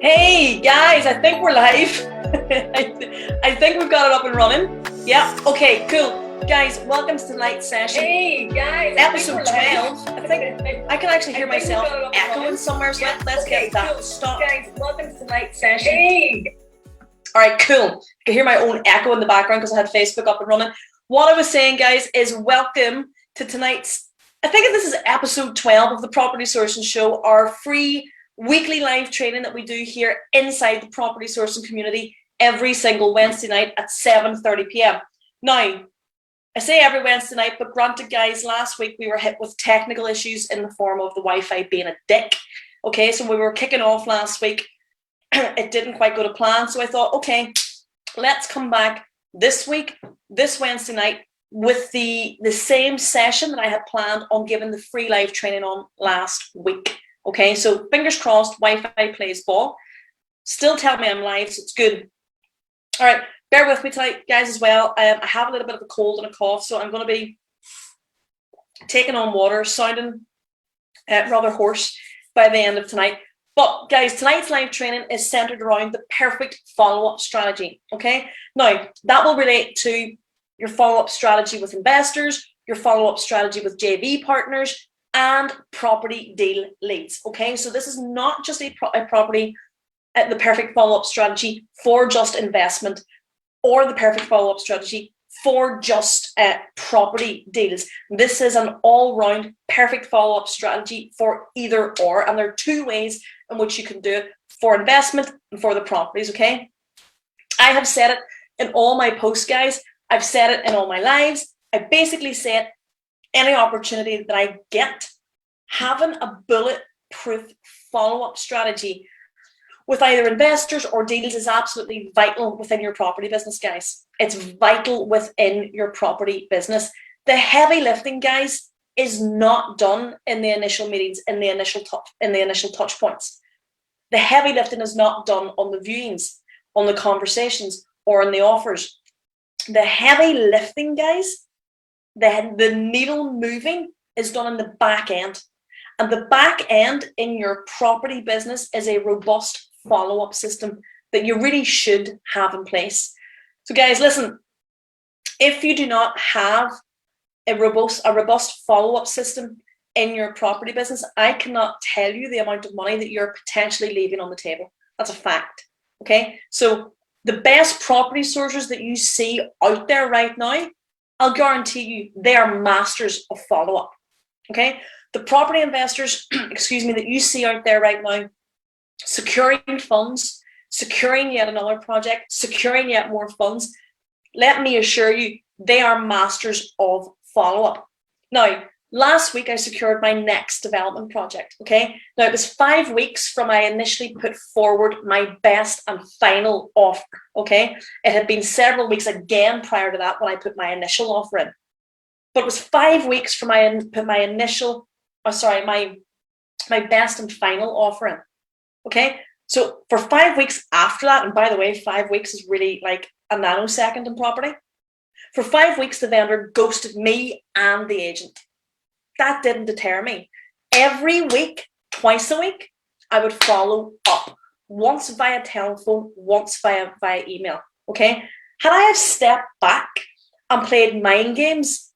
Hey guys, I think we're live. I think we've got it up and running. Yeah, okay, cool. Guys, welcome to tonight's session. Hey guys, Episode 12. I think I can actually hear myself echoing somewhere, so let's get that stopped. Guys, welcome to tonight's session. Hey! Alright, cool. I can hear my own echo in the background because I had Facebook up and running. What I was saying, guys, is welcome to tonight's, I think this is episode 12 of the Property Sourcing Show, our free weekly live training that we do here inside the property sourcing community every single Wednesday night at 7:30 p.m. Now, I say every Wednesday night, but granted, guys, last week we were hit with technical issues in the form of the Wi-Fi being a dick. Okay, so we were kicking off last week. It didn't quite go to plan, so I thought, okay, let's come back this week, this Wednesday night, with the same session that I had planned on giving the free live training on last week. Okay, so fingers crossed, Wi-Fi plays ball. Still tell me I'm live, so it's good. All right, bear with me tonight, guys, as well. I have a little bit of a cold and a cough, so I'm going to be taking on water, sounding rather hoarse by the end of tonight. But guys, tonight's live training is centered around the perfect follow-up strategy. Okay, now that will relate to your follow-up strategy with investors, your follow-up strategy with JV partners, and property deal leads. Okay, so this is not just the perfect follow-up strategy for just investment, or the perfect follow-up strategy for just property deals. This is an all-round perfect follow-up strategy for either or, and there are two ways in which you can do it for investment and for the properties. Okay, I have said it in all my posts, guys. I've said it in all my lives. I basically said any opportunity that I get, having a bulletproof follow-up strategy with either investors or deals is absolutely vital within your property business, guys. It's vital within your property business. The heavy lifting, guys, is not done in the initial meetings, in the initial touch points. The heavy lifting is not done on the viewings, on the conversations, or on the offers. The heavy lifting, guys, the needle moving is done in the back end. And the back end in your property business is a robust follow-up system that you really should have in place. So guys, listen, if you do not have a robust follow-up system in your property business, I cannot tell you the amount of money that you're potentially leaving on the table. That's a fact. Okay, so the best property sourcers that you see out there right now, I'll guarantee you they are masters of follow-up. Okay, the property investors, excuse me, that you see out there right now, securing funds, securing yet another project, securing yet more funds, let me assure you, they are masters of follow-up. Now, last week I secured my next development project. Okay, now it was 5 weeks from I initially put forward my best and final offer. Okay, it had been several weeks again prior to that when I put my initial offer in, but it was 5 weeks from I put my initial, my best and final offer in. Okay, so for 5 weeks after that, and by the way, 5 weeks is really like a nanosecond in property. For 5 weeks, the vendor ghosted me and the agent. That didn't deter me. Every week, twice a week, I would follow up. Once via telephone, once via email. Okay, had I have stepped back and played mind games,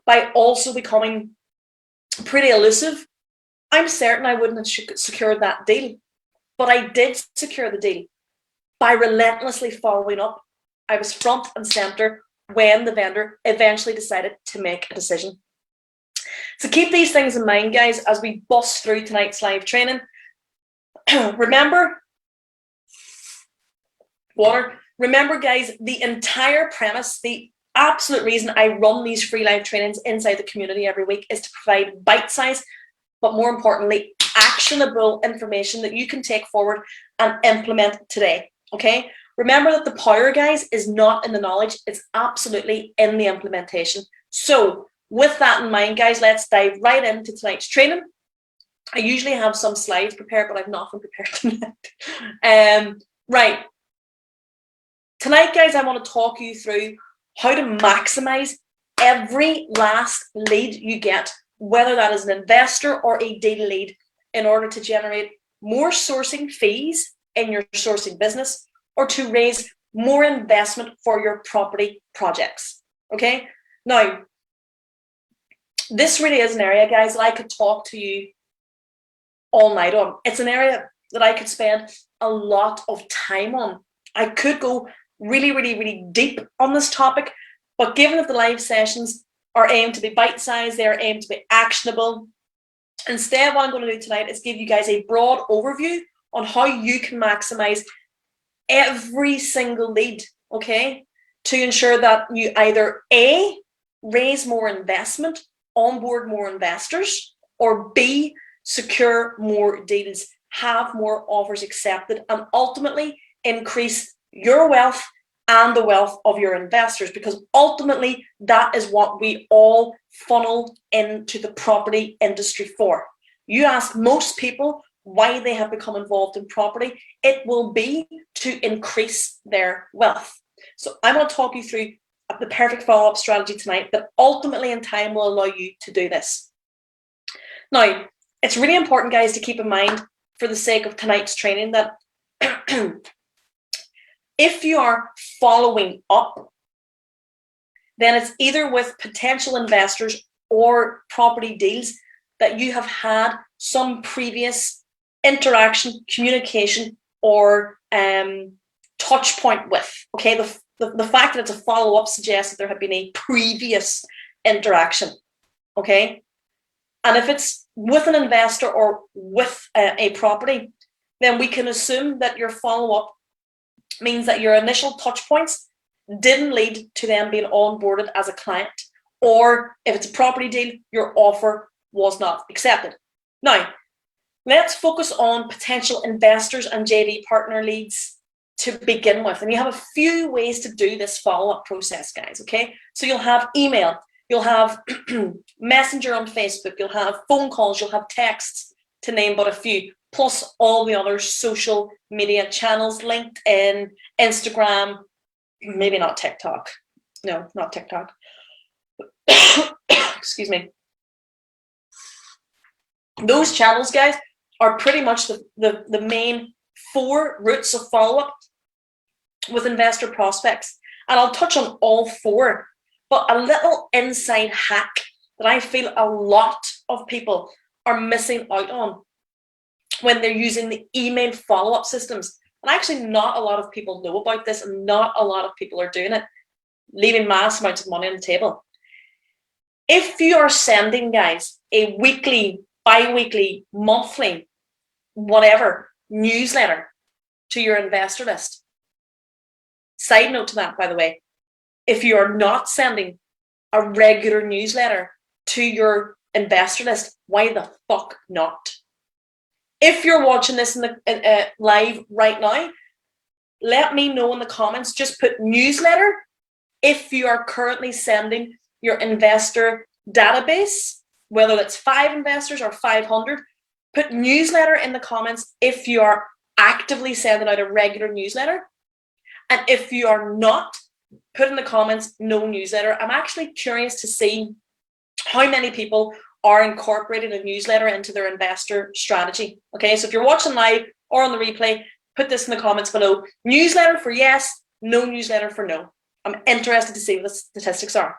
by also becoming pretty elusive, I'm certain I wouldn't have secured that deal. But I did secure the deal by relentlessly following up. I was front and center when the vendor eventually decided to make a decision. So keep these things in mind, guys, as we bust through tonight's live training. Remember, guys, the entire premise, the absolute reason I run these free live trainings inside the community every week is to provide bite-sized, but more importantly, actionable information that you can take forward and implement today. Okay, remember that the power, guys, is not in the knowledge, it's absolutely in the implementation. So with that in mind, guys, let's dive right into tonight's training. I usually have some slides prepared, but I've nothing prepared tonight. Right, tonight, guys, I want to talk you through how to maximize every last lead you get, whether that is an investor or a deal lead, in order to generate more sourcing fees in your sourcing business, or to raise more investment for your property projects. Okay, now this really is an area, guys, that I could talk to you all night on. It's an area that I could spend a lot of time on. I could go really deep on this topic, but given that the live sessions are aimed to be bite-sized, they're aimed to be actionable, instead what I'm going to do tonight is give you guys a broad overview on how you can maximize every single lead, okay, to ensure that you either A, raise more investment, onboard more investors, or B, secure more deals, have more offers accepted, and ultimately increase your wealth and the wealth of your investors, because ultimately that is what we all funnel into the property industry for. You ask most people why they have become involved in property, it will be to increase their wealth. So I'm going to talk you through the perfect follow-up strategy tonight that ultimately in time will allow you to do this. Now, it's really important, guys, to keep in mind for the sake of tonight's training that if you are following up, then it's either with potential investors or property deals that you have had some previous interaction, communication, or touch point with. Okay, the fact that it's a follow-up suggests that there had been a previous interaction. Okay, and if it's with an investor or with a property, then we can assume that your follow-up means that your initial touch points didn't lead to them being onboarded as a client, or if it's a property deal, your offer was not accepted. Now, let's focus on potential investors and JV partner leads to begin with. And you have a few ways to do this follow-up process, guys, okay? So you'll have email, you'll have messenger on Facebook, you'll have phone calls, you'll have texts, to name but a few, plus all the other social media channels, LinkedIn, Instagram, maybe not TikTok. No, not TikTok. Excuse me. Those channels, guys, are pretty much the main 4 routes of follow-up with investor prospects. And I'll touch on all 4, but a little inside hack that I feel a lot of people are missing out on when they're using the email follow-up systems. And actually not a lot of people know about this, and not a lot of people are doing it, leaving mass amounts of money on the table. If you are sending, guys, a weekly, bi-weekly, monthly, whatever, newsletter to your investor list, side note to that, by the way, if you are not sending a regular newsletter to your investor list, why the fuck not? If you're watching this in the live right now, let me know in the comments. Just put newsletter if you are currently sending your investor database, whether it's 5 investors or 500. Put newsletter in the comments if you are actively sending out a regular newsletter. And if you are not, put in the comments no newsletter. I'm actually curious to see how many people are incorporating a newsletter into their investor strategy. Okay, so if you're watching live or on the replay, put this in the comments below. Newsletter for yes, no newsletter for no. I'm interested to see what the statistics are.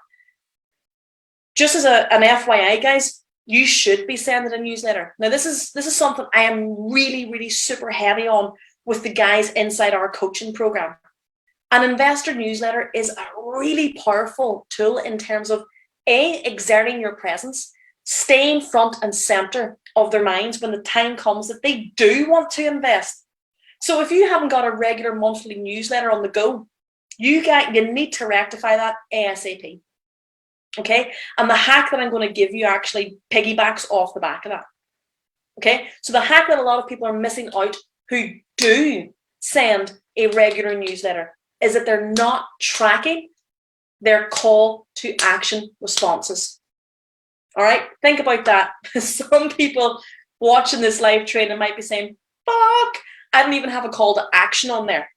Just as an FYI, guys, you should be sending a newsletter. Now, this is something I am really super heavy on with the guys inside our coaching program. An investor newsletter is a really powerful tool in terms of A, exerting your presence, staying front and center of their minds when the time comes that they do want to invest. So if you haven't got a regular monthly newsletter on the go, you need to rectify that ASAP. Okay, and the hack that I'm going to give you actually piggybacks off the back of that. Okay, so the hack that a lot of people are missing out who do send a regular newsletter is that they're not tracking their call to action responses. All right, think about that. Some people watching this live training might be saying, fuck, I don't even have a call to action on there.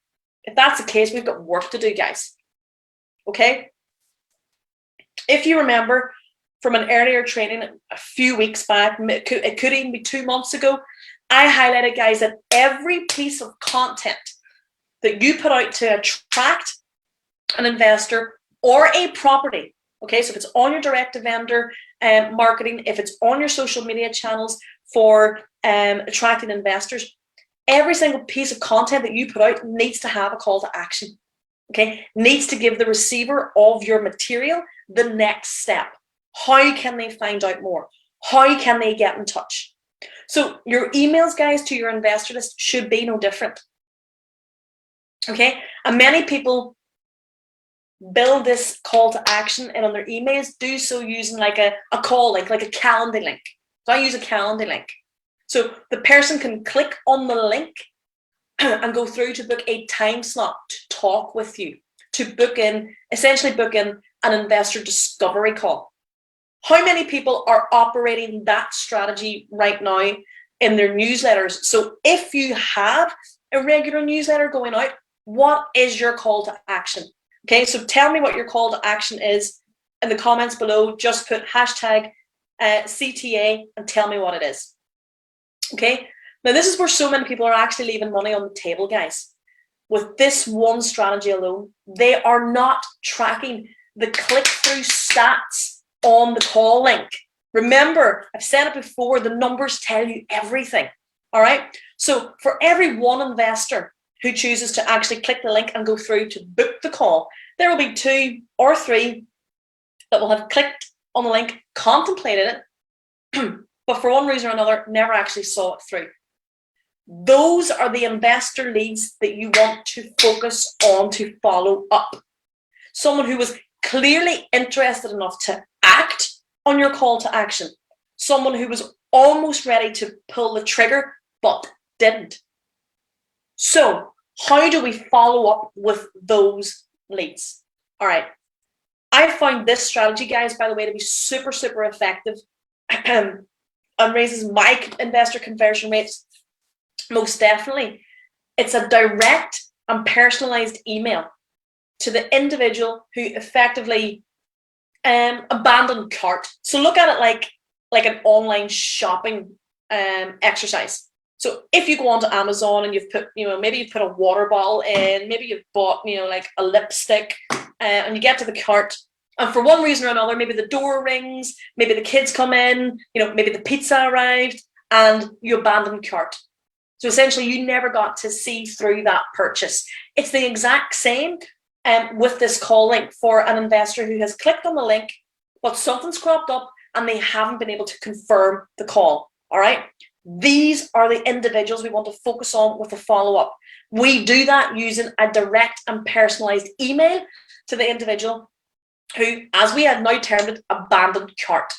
If that's the case, we've got work to do, guys. Okay. If you remember from an earlier training a few weeks back, it could even be 2 months ago, I highlighted, guys, that every piece of content that you put out to attract an investor or a property, okay, so if it's on your direct to vendor marketing, if it's on your social media channels for attracting investors, every single piece of content that you put out needs to have a call to action, okay, needs to give the receiver of your material the next step. How can they find out more? How can they get in touch? So your emails, guys, to your investor list should be no different. Okay, and many people build this call to action and on their emails do so using like a call link, like a calendar link. So I use a calendar link. So the person can click on the link and go through to book a time slot to talk with you, to essentially book in an investor discovery call. How many people are operating that strategy right now in their newsletters? So if you have a regular newsletter going out, what is your call to action? Okay, so tell me what your call to action is in the comments below. Just put hashtag CTA and tell me what it is. Okay, now this is where so many people are actually leaving money on the table, guys. With this one strategy alone, they are not tracking the click-through stats on the call link. Remember, I've said it before, the numbers tell you everything. All right, so for every one investor who chooses to actually click the link and go through to book the call, there will be 2 or 3 that will have clicked on the link, contemplated it, but for one reason or another, never actually saw it through. Those are the investor leads that you want to focus on to follow up. Someone who was clearly interested enough to act on your call to action. Someone who was almost ready to pull the trigger, but didn't. So how do we follow up with those leads? All right. I found this strategy, guys, by the way, to be super, super effective and raises my investor conversion rates most definitely. It's a direct and personalized email to the individual who effectively abandoned cart. So look at it like an online shopping exercise. So if you go onto Amazon and you've put, maybe you've put a water bottle in, maybe you've bought, like a lipstick, and you get to the cart, and for one reason or another, maybe the door rings, maybe the kids come in, maybe the pizza arrived, and you abandoned cart. So essentially, you never got to see through that purchase. It's the exact same with this call link for an investor who has clicked on the link, but something's cropped up and they haven't been able to confirm the call. All right. These are the individuals we want to focus on with a follow-up. We do that using a direct and personalized email to the individual who, as we have now termed it, abandoned cart.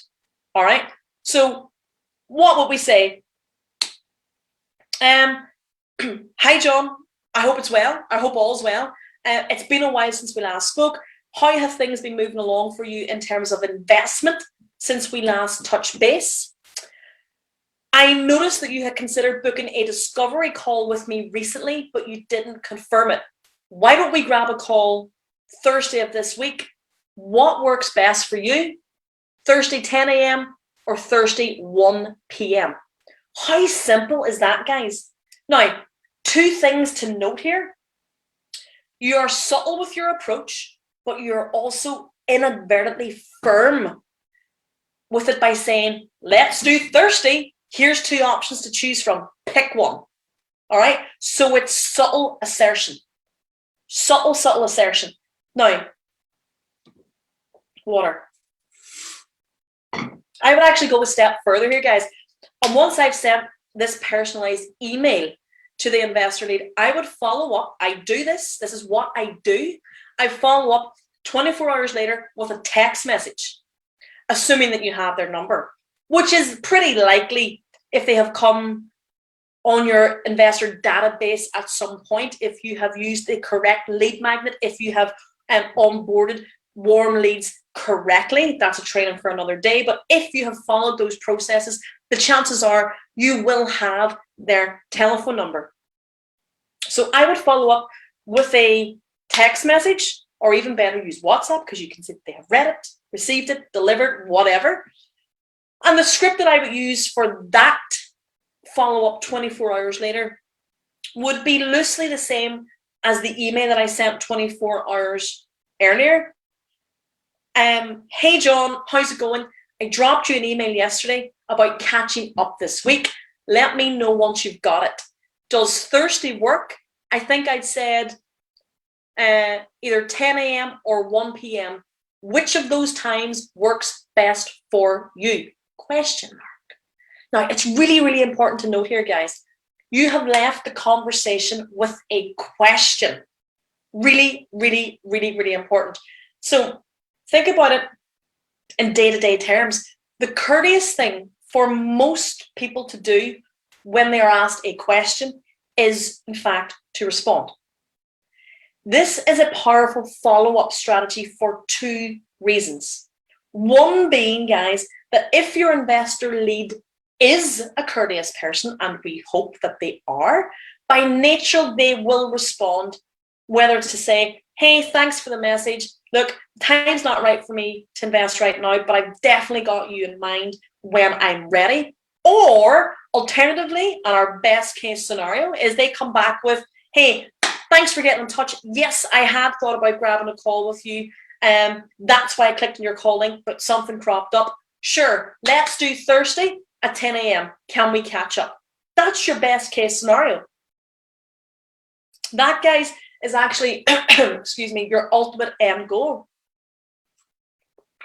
All right. So what would we say? Hi, John. I hope it's well. I hope all's well. It's been a while since we last spoke. How have things been moving along for you in terms of investment since we last touched base? I noticed that you had considered booking a discovery call with me recently, but you didn't confirm it. Why don't we grab a call Thursday of this week? What works best for you? Thursday 10 a.m. or Thursday 1 p.m.? How simple is that, guys? Now, 2 things to note here. You are subtle with your approach, but you're also inadvertently firm with it by saying, let's do Thursday. Here's 2 options to choose from. Pick one. All right. So it's subtle assertion. Subtle assertion. Now, water. I would actually go a step further here, guys. And once I've sent this personalized email to the investor lead, I would follow up. I do this. This is what I do. I follow up 24 hours later with a text message, assuming that you have their number, which is pretty likely if they have come on your investor database at some point, if you have used the correct lead magnet, if you have onboarded warm leads correctly. That's a training for another day. But if you have followed those processes, the chances are you will have their telephone number. So I would follow up with a text message, or even better, use WhatsApp, because you can see that they have read it, received it, delivered, whatever. And the script that I would use for that follow up 24 hours later would be loosely the same as the email that I sent 24 hours earlier. Hey John, how's it going? I dropped you an email yesterday about catching up this week. Let me know once you've got it. Does Thursday work? I think I'd said either 10 a.m. or 1 p.m. Which of those times works best for you? Question mark. Now, it's really, really important to note here, guys. You have left the conversation with a question. Really, really, really, really important. So think about it in day-to-day terms. The courteous thing for most people to do when they are asked a question is, in fact, to respond. This is a powerful follow-up strategy for two reasons. One being, guys, that if your investor lead is a courteous person, and we hope that they are, by nature, they will respond, whether it's to say, hey, thanks for the message. Look, time's not right for me to invest right now, but I've definitely got you in mind when I'm ready. Or alternatively, and our best case scenario is they come back with, hey, thanks for getting in touch. Yes, I had thought about grabbing a call with you. That's why I clicked on your call link, but something cropped up. Sure, let's do Thursday at 10 a.m. Can we catch up? That's your best case scenario. That, guys, is actually, excuse me, your ultimate end goal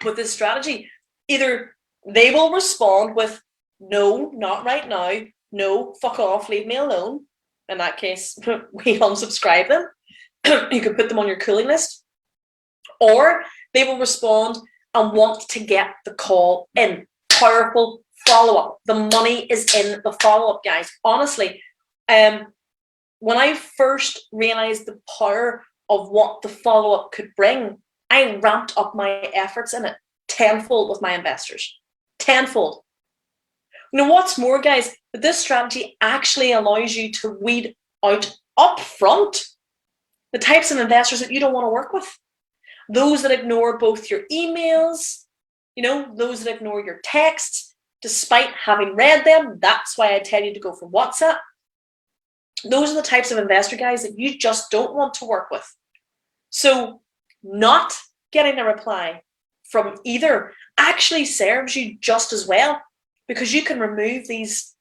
with this strategy. Either they will respond with, no, not right now. No, fuck off, leave me alone. In that case, we unsubscribe them. You could put them on your cooling list. Or they will respond and want to get the call in. Powerful follow-up. The money is in the follow-up, guys. Honestly, when I first realized the power of what the follow-up could bring, I ramped up my efforts in it tenfold with my investors. Tenfold. You know what's more, guys? This strategy actually allows you to weed out upfront the types of investors that you don't want to work with. Those that ignore both your emails, those that ignore your texts, despite having read them. That's why I tell you to go for WhatsApp. Those are the types of investor, guys, that you just don't want to work with. So not getting a reply from either actually serves you just as well, because you can remove these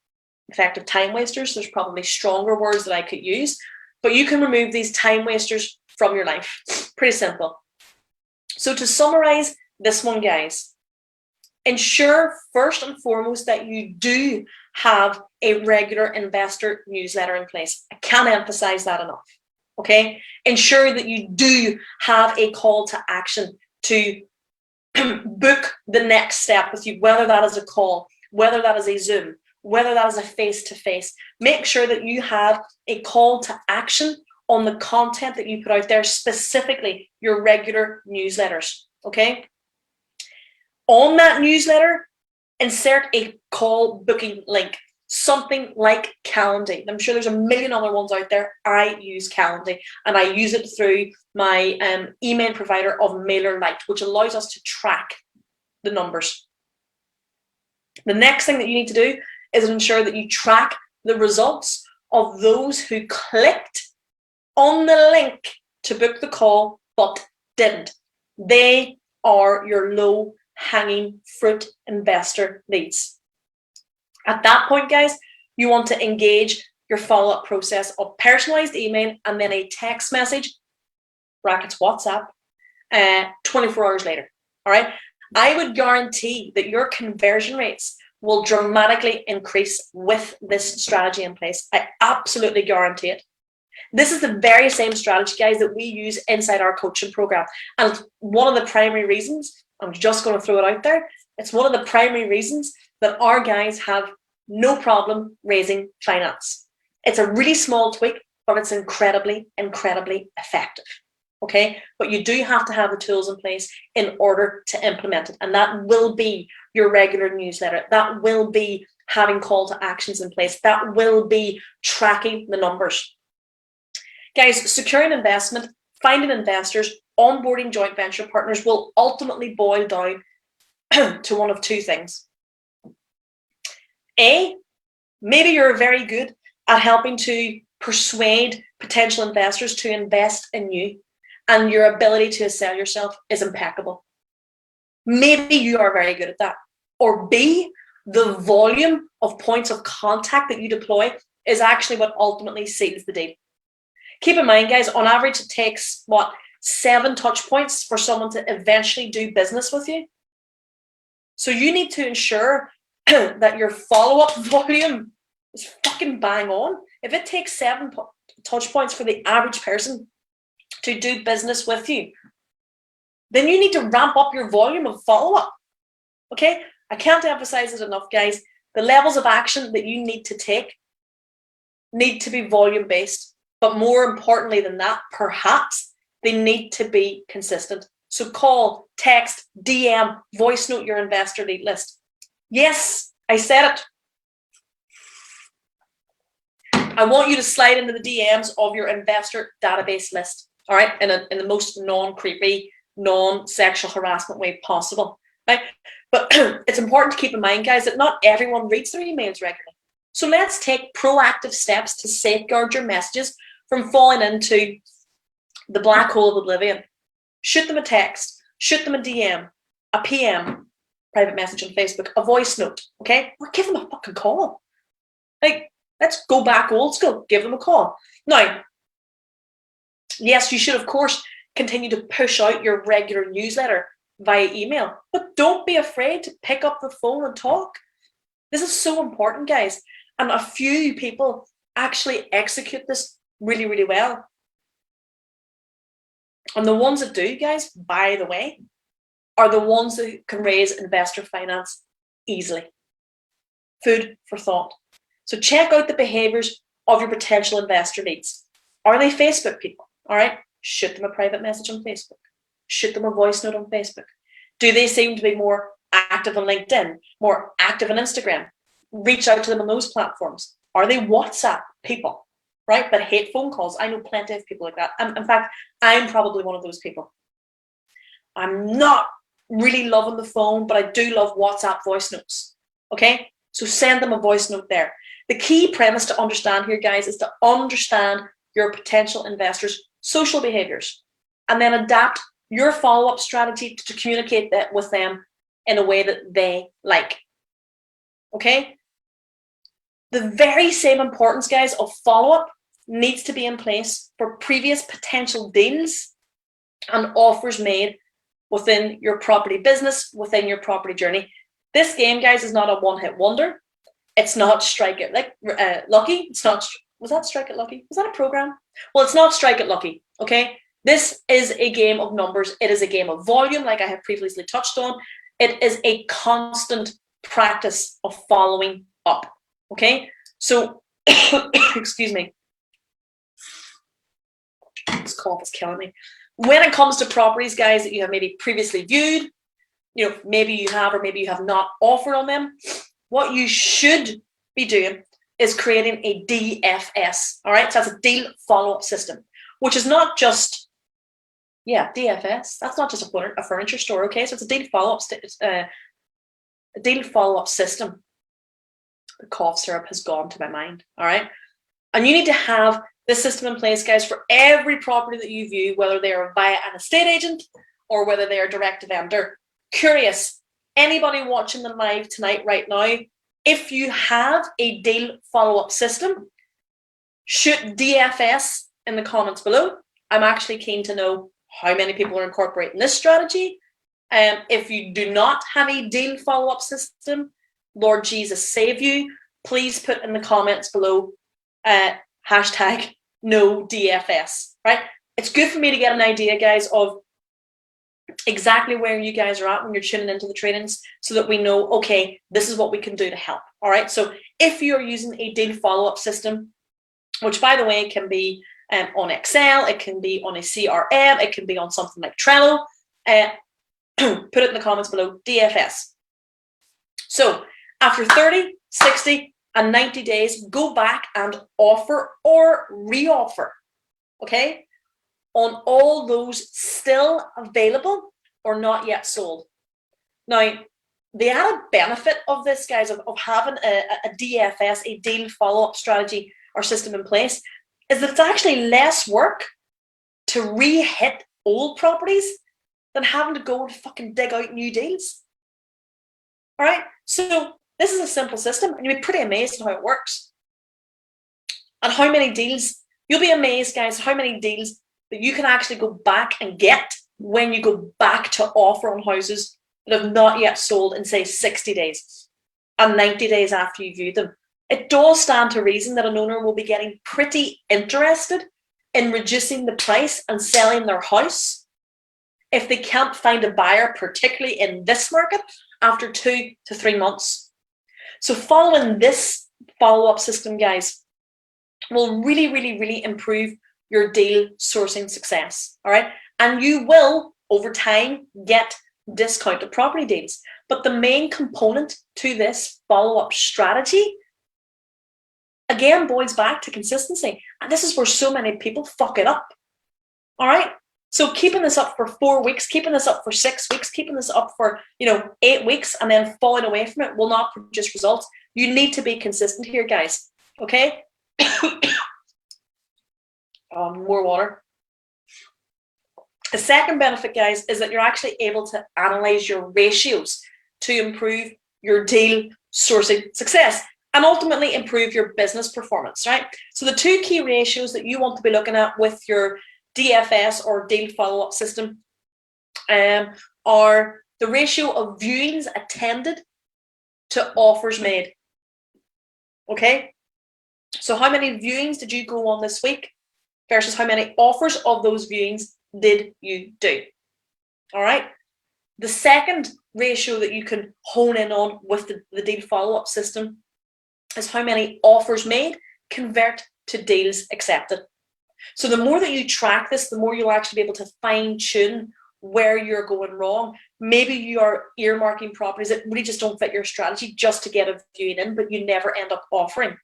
effective time wasters. There's probably stronger words that I could use, but you can remove these time wasters from your life. Pretty simple. So to summarize this one, guys, ensure first and foremost that you do have a regular investor newsletter in place. I can't emphasize that enough. Okay? Ensure that you do have a call to action to book the next step with you, whether that is a call, whether that is a Zoom, whether that is a face-to-face. Make sure that you have a call to action on the content that you put out there, specifically your regular newsletters, okay? On that newsletter, insert a call booking link, something like Calendly. I'm sure there's a million other ones out there. I use Calendly, and I use it through my email provider of MailerLite, which allows us to track the numbers. The next thing that you need to do is ensure that you track the results of those who clicked on the link to book the call but didn't. They are your low-hanging fruit investor leads. At that point, guys, you want to engage your follow-up process of personalized email and then a text message, brackets WhatsApp, 24 hours later. All right. I would guarantee that your conversion rates will dramatically increase with this strategy in place. I absolutely guarantee it. This is the very same strategy, guys, that we use inside our coaching program. And one of the primary reasons, I'm just going to throw it out there, it's one of the primary reasons that our guys have no problem raising finance. It's a really small tweak, but it's incredibly, incredibly effective. Okay, but you do have to have the tools in place in order to implement it. And that will be your regular newsletter. That will be having call to actions in place. That will be tracking the numbers. Guys, securing investment, finding investors, onboarding joint venture partners will ultimately boil down to one of two things. A, Maybe you're very good at helping to persuade potential investors to invest in you, and your ability to sell yourself is impeccable. Maybe you are very good at that. Or B, the volume of points of contact that you deploy is actually what ultimately seals the deal. Keep in mind, guys, on average, it takes, 7 touch points for someone to eventually do business with you. So you need to ensure that your follow-up volume is fucking bang on. If it takes 7 touch points for the average person to do business with you, then you need to ramp up your volume of follow-up. Okay? I can't emphasize it enough, guys. The levels of action that you need to take need to be volume-based. But more importantly than that, perhaps, they need to be consistent. So call, text, DM, voice note your investor lead list. Yes, I said it. I want you to slide into the DMs of your investor database list, all right, in the most non-creepy, non-sexual harassment way possible, right? But it's important to keep in mind, guys, that not everyone reads their emails regularly. So let's take proactive steps to safeguard your messages from falling into the black hole of oblivion. Shoot them a text, shoot them a DM, a PM, private message on Facebook, a voice note, okay? Or give them a fucking call. Like, let's go back old school, give them a call. Now, yes, you should, of course, continue to push out your regular newsletter via email, but don't be afraid to pick up the phone and talk. This is so important, guys. And a few people actually execute this really, really well. And the ones that do, guys, by the way, are the ones that can raise investor finance easily. Food for thought. So check out the behaviors of your potential investor leads. Are they Facebook people? All right, shoot them a private message on Facebook. Shoot them a voice note on Facebook. Do they seem to be more active on LinkedIn, more active on Instagram? Reach out to them on those platforms. Are they WhatsApp people, right? But hate phone calls. I know plenty of people like that. In fact, I'm probably one of those people. I'm not really loving the phone, but I do love WhatsApp voice notes, okay? So send them a voice note there. The key premise to understand here, guys, is to understand your potential investors' social behaviors and then adapt your follow-up strategy to communicate that with them in a way that they like, okay? The very same importance, guys, of follow-up needs to be in place for previous potential deals and offers made within your property business, within your property journey. This game, guys, is not a one-hit wonder. It's not Strike It Lucky. It's not, was that Strike It Lucky? Was that a program? Well, it's not Strike It Lucky, okay? This is a game of numbers. It is a game of volume, like I have previously touched on. It is a constant practice of following up, okay? So, excuse me. This cough is killing me. When it comes to properties, guys, that you have maybe previously viewed, you know, maybe you have or maybe you have not offered on them, what you should be doing is creating a DFS, all right? So that's a deal follow-up system, which is not just, DFS. That's not just a furniture store, okay? So it's a deal follow-up system. The cough syrup has gone to my mind, all right? And you need to have this system in place, guys, for every property that you view, whether they are via an estate agent or whether they are direct to vendor. Curious, anybody watching the live tonight right now, if you have a deal follow-up system, shoot DFS in the comments below. I'm actually keen to know how many people are incorporating this strategy. If you do not have a deal follow-up system, Lord Jesus save you, please put in the comments below hashtag no DFS, right? It's good for me to get an idea, guys, of exactly where you guys are at when you're tuning into the trainings so that we know, okay, this is what we can do to help, all right? So if you're using a deal follow-up system, which by the way can be on Excel, it can be on a CRM, it can be on something like Trello, put it in the comments below, DFS. So after 30, 60, and 90 days, go back and offer or re-offer, okay, on all those still available or not yet sold. Now, the added benefit of this, guys, of having a DFS, a deal follow-up strategy or system in place, is that it's actually less work to re-hit old properties than having to go and fucking dig out new deals. All right, so this is a simple system, and you'll be pretty amazed at how it works. And how many deals, you'll be amazed, guys, how many deals that you can actually go back and get when you go back to offer on houses that have not yet sold in, say, 60 days and 90 days after you viewed them. It does stand to reason that an owner will be getting pretty interested in reducing the price and selling their house if they can't find a buyer, particularly in this market, after 2 to 3 months. So following this follow-up system, guys, will really, really, really improve your deal sourcing success, all right? And you will, over time, get discounted property deals. But the main component to this follow-up strategy, again, boils back to consistency. And this is where so many people fuck it up, all right? So keeping this up for 4 weeks, keeping this up for 6 weeks, keeping this up for 8 weeks, and then falling away from it will not produce results. You need to be consistent here, guys, okay? More water. The second benefit, guys, is that you're actually able to analyze your ratios to improve your deal sourcing success and ultimately improve your business performance, right? So the 2 key ratios that you want to be looking at with your DFS or deal follow-up system are the ratio of viewings attended to offers made. Okay, so how many viewings did you go on this week versus how many offers of those viewings did you do? All right. The second ratio that you can hone in on with the deal follow-up system is how many offers made convert to deals accepted. So the more that you track this, the more you'll actually be able to fine-tune where you're going wrong. Maybe you are earmarking properties that really just don't fit your strategy just to get a viewing in, but you never end up offering.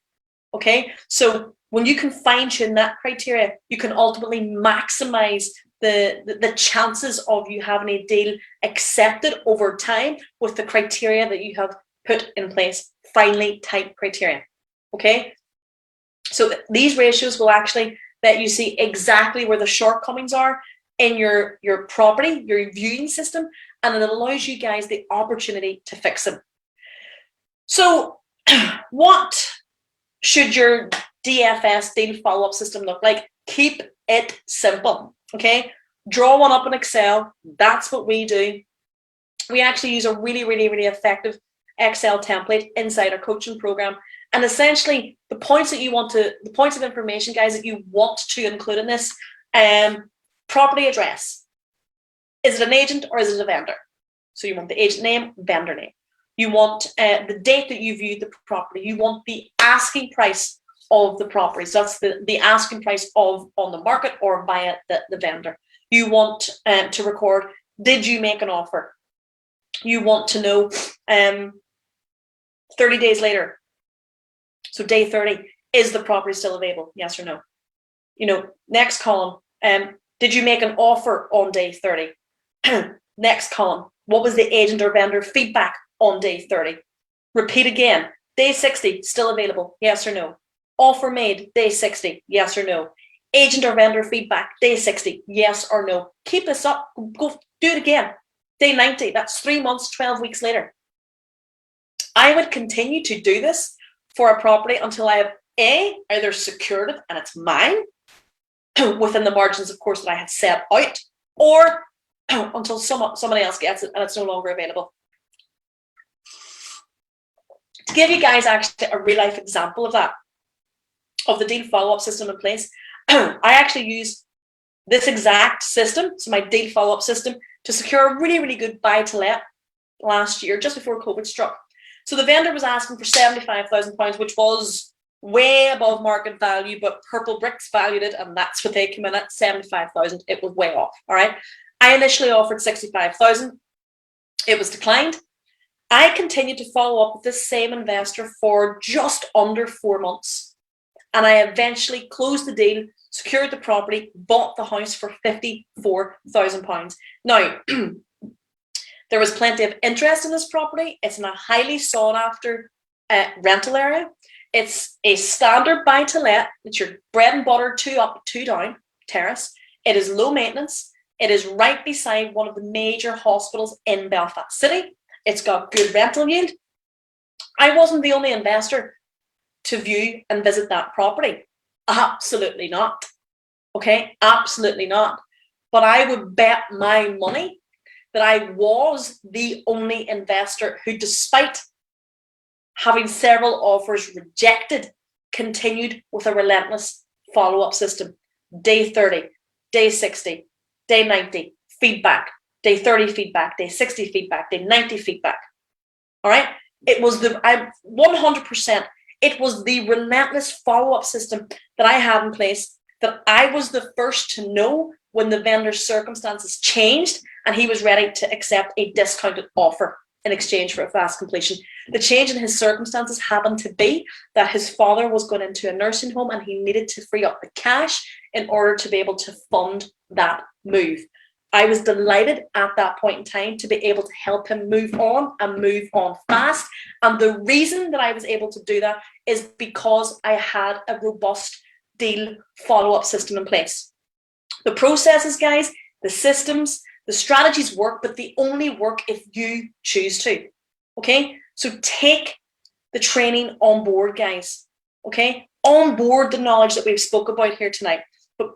Okay, so when you can fine-tune that criteria, you can ultimately maximize the chances of you having a deal accepted over time with the criteria that you have put in place, finely typed criteria. Okay, so these ratios will actually let you see exactly where the shortcomings are in your property, your viewing system, and it allows you guys the opportunity to fix them. So what should your DFS, deal follow-up system, look like? Keep it simple, okay? Draw one up in Excel. That's what we do. We actually use a really, really, really effective Excel template inside our coaching program. And essentially, the points of information, guys, that you want to include in this, property address. Is it an agent or is it a vendor? So you want the agent name, vendor name. You want the date that you viewed the property. You want the asking price of the property. So that's the asking price of on the market or via the vendor. You want to record, did you make an offer? You want to know 30 days later. So day 30, is the property still available? Yes or no? Next column, did you make an offer on day 30? Next column, what was the agent or vendor feedback on day 30? Repeat again, day 60, still available? Yes or no? Offer made, day 60, yes or no? Agent or vendor feedback, day 60, yes or no? Keep this up, go do it again. Day 90, that's 3 months, 12 weeks later. I would continue to do this for a property until I have either secured it and it's mine within the margins, of course, that I had set out, or until somebody else gets it and it's no longer available. To give you guys actually a real life example of that, of the deal follow-up system in place, I actually use this exact system, so my deal follow-up system, to secure a really, really good buy-to-let last year, just before COVID struck. So the vendor was asking for £75,000, which was way above market value, but Purplebricks valued it, and that's what they came in at, 75,000. It was way off. All right. I initially offered 65,000. It was declined. I continued to follow up with this same investor for just under 4 months, and I eventually closed the deal, secured the property, bought the house for £54,000. Now, There was plenty of interest in this property. It's in a highly sought after rental area. It's a standard buy to let. It's your bread and butter, 2 up, 2 down terrace. It is low maintenance. It is right beside one of the major hospitals in Belfast City. It's got good rental yield. I wasn't the only investor to view and visit that property. Absolutely not. Okay, absolutely not. But I would bet my money that I was the only investor who, despite having several offers rejected, continued with a relentless follow-up system. Day 30, day 60, day 90, feedback, day 30 feedback, day 60 feedback, day 90 feedback. All right? It was 100%, it was the relentless follow-up system that I had in place, that I was the first to know when the vendor's circumstances changed and he was ready to accept a discounted offer in exchange for a fast completion. The change in his circumstances happened to be that his father was going into a nursing home and he needed to free up the cash in order to be able to fund that move. I was delighted at that point in time to be able to help him move on and move on fast. And the reason that I was able to do that is because I had a robust deal follow-up system in place. The processes, guys, the systems, the strategies work, but they only work if you choose to. Okay, so take the training on board, guys. Okay, on board the knowledge that we've spoke about here tonight. But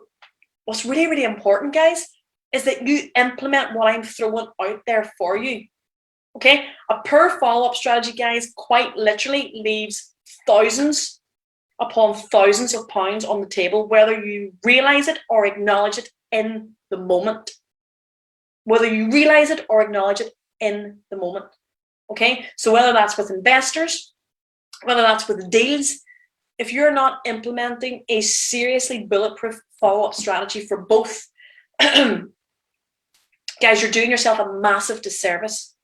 what's really, really important, guys, is that you implement what I'm throwing out there for you. Okay, a poor follow-up strategy, guys, quite literally leaves thousands upon thousands of pounds on the table, whether you realize it or acknowledge it in the moment. Whether you realize it or acknowledge it in the moment. Okay, so whether that's with investors, whether that's with deals, if you're not implementing a seriously bulletproof follow-up strategy for both, guys, you're doing yourself a massive disservice,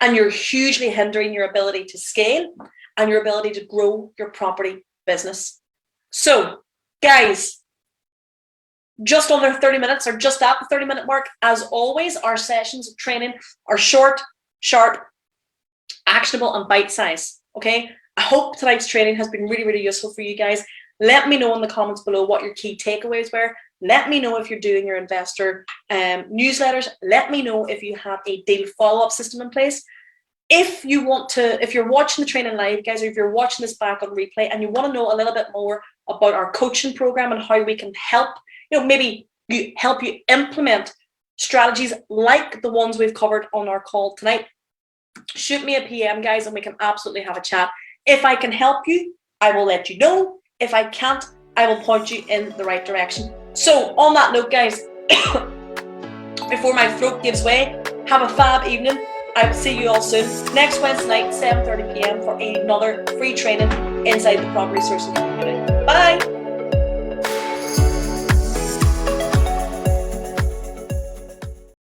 and you're hugely hindering your ability to scale and your ability to grow your property business. So, guys, just under 30 minutes, or just at the 30-minute mark. As always, our sessions of training are short, sharp, actionable, and bite-sized. Okay, I hope tonight's training has been really, really useful for you guys. Let me know in the comments below what your key takeaways were. Let me know if you're doing your investor newsletters. Let me know if you have a deal follow-up system in place. If you want to, if you're watching the training live, guys, or if you're watching this back on replay and you want to know a little bit more about our coaching program and how we can help, maybe help you implement strategies like the ones we've covered on our call tonight, shoot me a PM, guys, and we can absolutely have a chat. If I can help you, I will let you know. If I can't, I will point you in the right direction. So on that note, guys, before my throat gives way, have a fab evening. I will see you all soon next Wednesday night, 7:30 PM for another free training inside the property sourcing community. Bye.